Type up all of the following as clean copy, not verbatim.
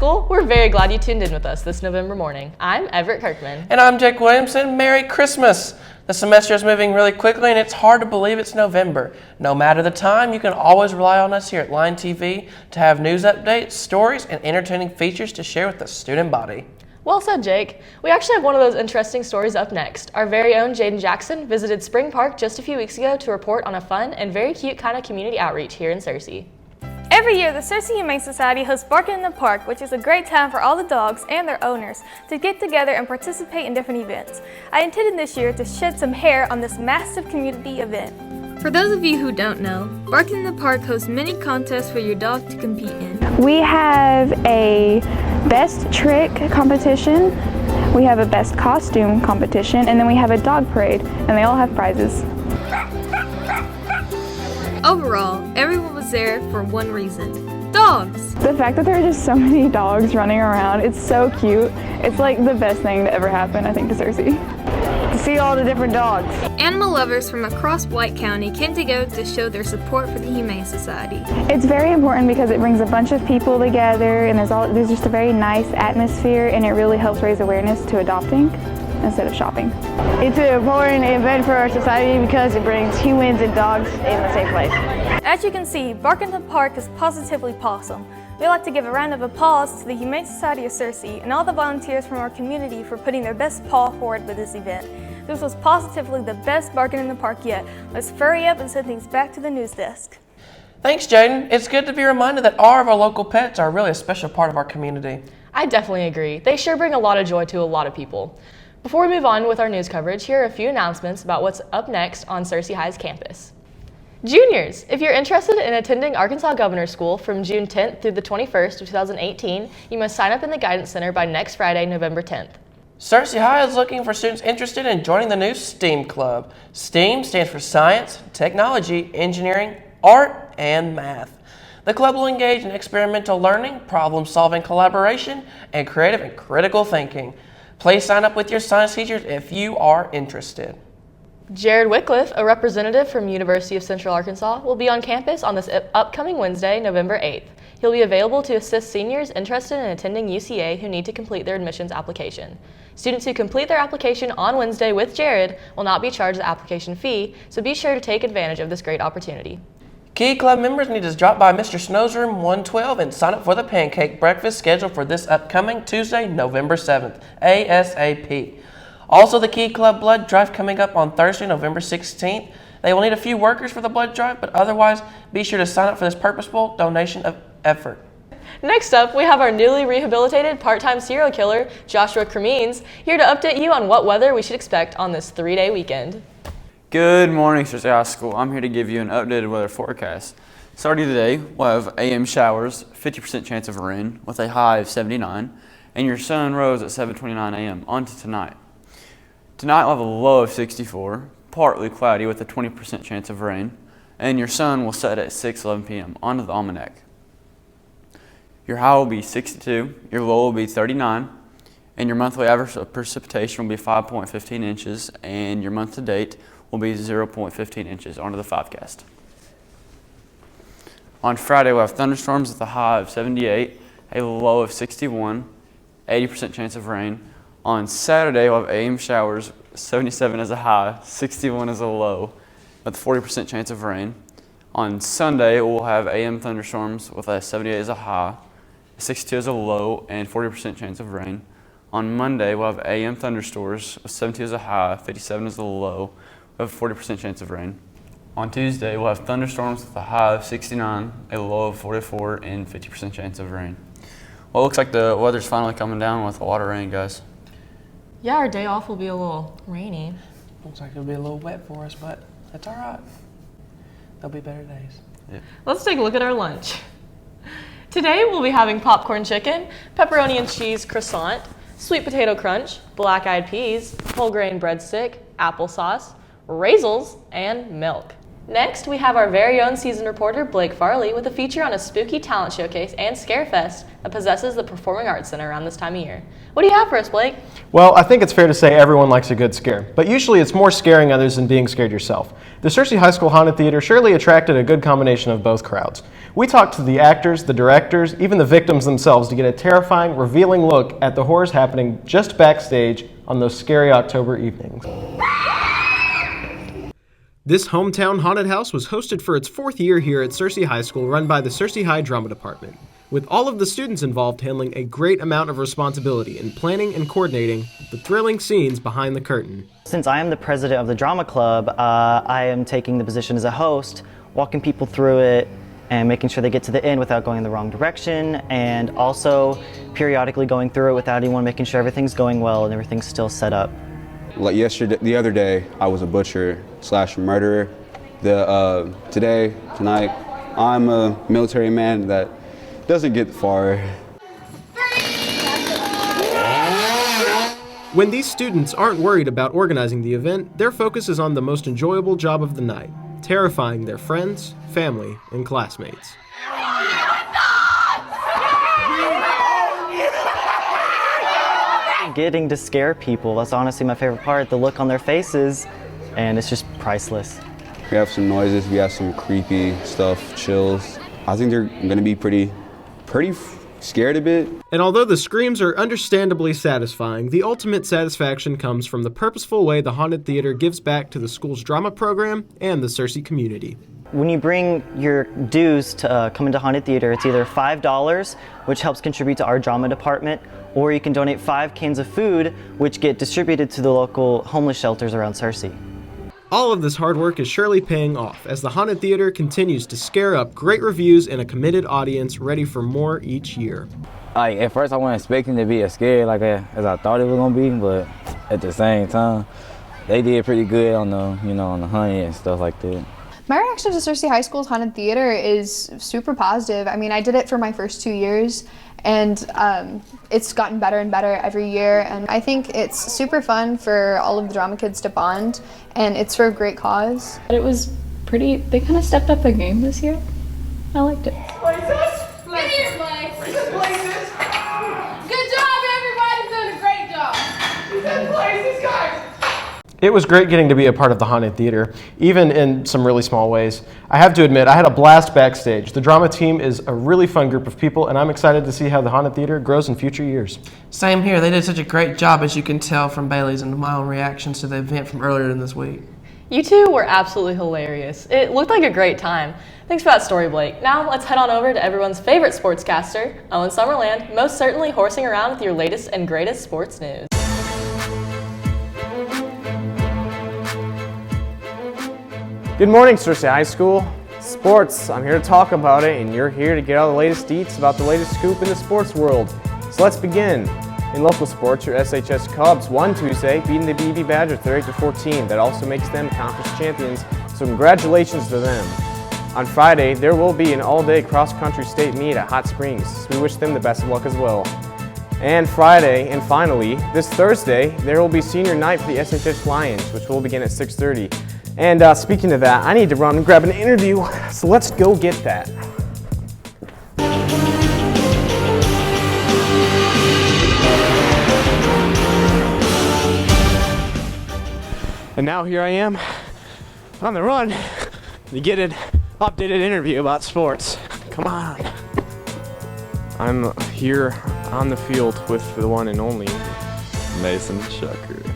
School. We're very glad you tuned in with us this November morning. I'm Everett Kirkman. And I'm Jake Williamson. Merry Christmas! The semester is moving really quickly and it's hard to believe it's November. No matter the time, you can always rely on us here at Line TV to have news updates, stories, and entertaining features to share with the student body. Well said, Jake. We actually have one of those interesting stories up next. Our very own Jaden Jackson visited Spring Park just a few weeks ago to report on a fun and very cute kind of community outreach here in Searcy. Every year, the Searcy Humane Society hosts Barking in the Park, which is a great time for all the dogs and their owners to get together and participate in different events. I intended this year to shed some hair on this massive community event. For those of you who don't know, Barking in the Park hosts many contests for your dog to compete in. We have a best trick competition, we have a best costume competition, and then we have a dog parade, and they all have prizes. Overall, everyone was there for one reason: dogs! The fact that there are just so many dogs running around, it's so cute. It's like the best thing to ever happen, I think, to Searcy. To see all the different dogs. Animal lovers from across White County came together to show their support for the Humane Society. It's very important because it brings a bunch of people together, and there's just a very nice atmosphere, and it really helps raise awareness to adopting instead of shopping. It's an important event for our society because it brings humans and dogs in a safe place. As you can see, Barking in the Park is positively pawsome. We'd like to give a round of applause to the Humane Society of Searcy and all the volunteers from our community for putting their best paw forward with this event. This was positively the best Barking in the Park yet. Let's hurry up and send things back to the news desk. Thanks, Jaden. It's good to be reminded that all of our local pets are really a special part of our community. I definitely agree. They sure bring a lot of joy to a lot of people. Before we move on with our news coverage, here are a few announcements about what's up next on Searcy High's campus. Juniors, if you're interested in attending Arkansas Governor's School from June 10th through the 21st of 2018, you must sign up in the Guidance Center by next Friday, November 10th. Searcy High is looking for students interested in joining the new STEAM Club. STEAM stands for Science, Technology, Engineering, Art, and Math. The club will engage in experimental learning, problem-solving collaboration, and creative and critical thinking. Please sign up with your science teachers if you are interested. Jared Wycliffe, a representative from University of Central Arkansas, will be on campus on this upcoming Wednesday, November 8th. He'll be available to assist seniors interested in attending UCA who need to complete their admissions application. Students who complete their application on Wednesday with Jared will not be charged the application fee, so be sure to take advantage of this great opportunity. Key Club members need to drop by Mr. Snow's room 112 and sign up for the pancake breakfast scheduled for this upcoming Tuesday, November 7th, ASAP. Also, the Key Club blood drive coming up on Thursday, November 16th. They will need a few workers for the blood drive, but otherwise, be sure to sign up for this purposeful donation of effort. Next up, we have our newly rehabilitated part-time serial killer, Joshua Cremines, here to update you on what weather we should expect on this 3-day weekend. Good morning, Searcy High School. I'm here to give you an updated weather forecast. Starting today, we'll have AM showers, 50% chance of rain, with a high of 79, and your sun rose at 7:29 a.m. On to tonight. Tonight we'll have a low of 64, partly cloudy with a 20% chance of rain, and your sun will set at 6:11 p.m. On to the almanac. Your high will be 62, your low will be 39, and your monthly average of precipitation will be 5.15 inches, and your month to date will be 0.15 inches. Onto the 5cast. On Friday, we'll have thunderstorms with a high of 78, a low of 61, 80% chance of rain. On Saturday, we'll have AM showers, 77 as a high, 61 as a low, with a 40% chance of rain. On Sunday, we'll have AM thunderstorms with a 78 as a high, 62 as a low, and 40% chance of rain. On Monday, we'll have AM thunderstorms with 72 as a high, 57 as a low, with a 40% chance of rain. On Tuesday, we'll have thunderstorms with a high of 69, a low of 44, and 50% chance of rain. Well, it looks like the weather's finally coming down with a lot of rain, guys. Yeah, our day off will be a little rainy. Looks like it'll be a little wet for us, but that's all right. There'll be better days. Yeah. Let's take a look at our lunch. Today we'll be having popcorn chicken, pepperoni and cheese croissant, sweet potato crunch, black-eyed peas, whole grain breadstick, applesauce, raisins, and milk. Next, we have our very own season reporter, Blake Farley, with a feature on a spooky talent showcase and scare fest that possesses the Performing Arts Center around this time of year. What do you have for us, Blake? Well, I think it's fair to say everyone likes a good scare, but usually it's more scaring others than being scared yourself. The Searcy High School Haunted Theater surely attracted a good combination of both crowds. We talked to the actors, the directors, even the victims themselves to get a terrifying, revealing look at the horrors happening just backstage on those scary October evenings. This hometown haunted house was hosted for its 4th year here at Searcy High School, run by the Searcy High Drama Department, with all of the students involved handling a great amount of responsibility in planning and coordinating the thrilling scenes behind the curtain. Since I am the president of the drama club, I am taking the position as a host, walking people through it and making sure they get to the end without going in the wrong direction, and also periodically going through it without anyone, making sure everything's going well and everything's still set up. Like the other day, I was a butcher / murderer. Tonight, I'm a military man that doesn't get far. When these students aren't worried about organizing the event, their focus is on the most enjoyable job of the night, terrifying their friends, family, and classmates. Getting to scare people, that's honestly my favorite part, the look on their faces, and it's just priceless. We have some noises, we have some creepy stuff, chills. I think they're gonna be pretty scared a bit. And although the screams are understandably satisfying, the ultimate satisfaction comes from the purposeful way the Haunted Theater gives back to the school's drama program and the Searcy community. When you bring your dues to come into Haunted Theater, it's either $5, which helps contribute to our drama department, or you can donate 5 cans of food, which get distributed to the local homeless shelters around Searcy. All of this hard work is surely paying off as the Haunted Theater continues to scare up great reviews and a committed audience ready for more each year. At first I wasn't expecting to be as scary as I thought it was gonna be, but at the same time, they did pretty good on the honey and stuff like that. My reaction to Searcy High School's Haunted Theater is super positive. I mean, I did it for my first 2 years, and it's gotten better and better every year, and I think it's super fun for all of the drama kids to bond, and it's for a great cause. It was they kind of stepped up their game this year. I liked it. Get here, Blake. Good job, everybody's doing a great job. These guys. It was great getting to be a part of the Haunted Theater, even in some really small ways. I have to admit, I had a blast backstage. The drama team is a really fun group of people, and I'm excited to see how the Haunted Theater grows in future years. Same here. They did such a great job, as you can tell from Bailey's and my own reactions to the event from earlier in this week. You two were absolutely hilarious. It looked like a great time. Thanks for that story, Blake. Now let's head on over to everyone's favorite sportscaster, Owen Summerland, most certainly horsing around with your latest and greatest sports news. Good morning, Searcy High School. Sports, I'm here to talk about it, and you're here to get all the latest deets about the latest scoop in the sports world. So let's begin. In local sports, your SHS Cubs won Tuesday, beating the BB Badgers 38-14. That also makes them conference champions, so congratulations to them. On Friday, there will be an all-day cross-country state meet at Hot Springs, so we wish them the best of luck as well. And Friday, and finally, this Thursday, there will be senior night for the SHS Lions, which will begin at 6:30. And speaking of that, I need to run and grab an interview, so let's go get that. And now here I am on the run to get an updated interview about sports. Come on. I'm here on the field with the one and only Mason Shucker,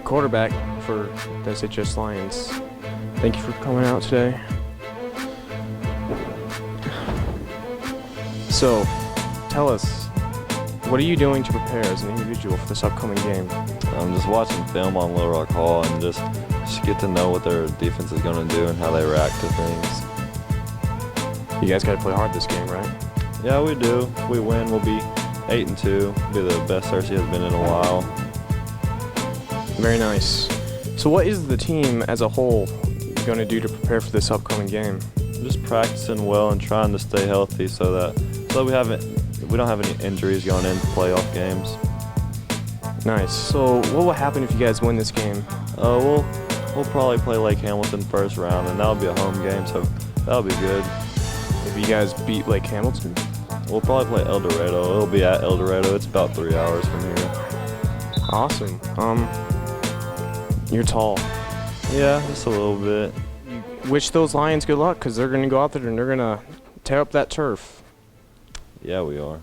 quarterback for the SHS Lions. Thank you for coming out today. So, tell us, what are you doing to prepare as an individual for this upcoming game? I'm just watching film on Little Rock Hall and just get to know what their defense is going to do and how they react to things. You guys got to play hard this game, right? Yeah, we do. If we win, we'll be 8-2. Be the best Searcy has been in a while. Very nice. So what is the team as a whole going to do to prepare for this upcoming game? Just practicing well and trying to stay healthy so we don't have any injuries going into playoff games. Nice. So what will happen if you guys win this game? We'll We'll probably play Lake Hamilton first round, and that'll be a home game, so that'll be good. If you guys beat Lake Hamilton, we'll probably play El Dorado. It'll be at El Dorado. It's about 3 hours from here. Awesome. You're tall. Yeah, just a little bit. Wish those Lions good luck, because they're going to go out there and they're going to tear up that turf. Yeah, we are.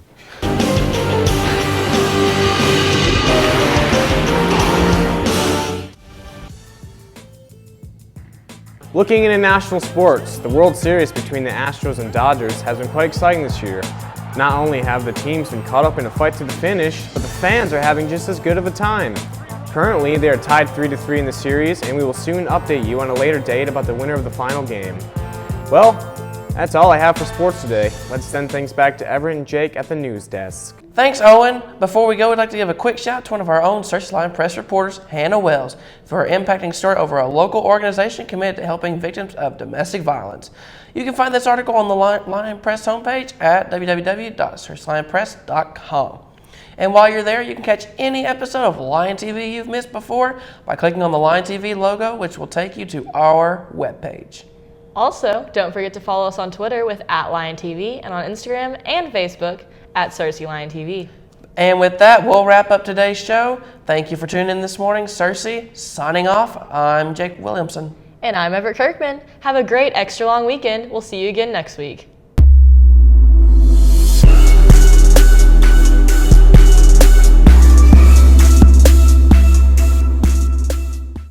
Looking into national sports, the World Series between the Astros and Dodgers has been quite exciting this year. Not only have the teams been caught up in a fight to the finish, but the fans are having just as good of a time. Currently, they are tied 3-3 in the series, and we will soon update you on a later date about the winner of the final game. Well, that's all I have for sports today. Let's send things back to Everett and Jake at the news desk. Thanks, Owen. Before we go, we'd like to give a quick shout to one of our own Search Line Press reporters, Hannah Wells, for her impacting story over a local organization committed to helping victims of domestic violence. You can find this article on the Line Press homepage at www.searchlinepress.com. And while you're there, you can catch any episode of Lion TV you've missed before by clicking on the Lion TV logo, which will take you to our webpage. Also, don't forget to follow us on Twitter with @LionTV and on Instagram and Facebook at Cersei Lion TV. And with that, we'll wrap up today's show. Thank you for tuning in this morning. Cersei, signing off. I'm Jake Williamson. And I'm Everett Kirkman. Have a great extra long weekend. We'll see you again next week.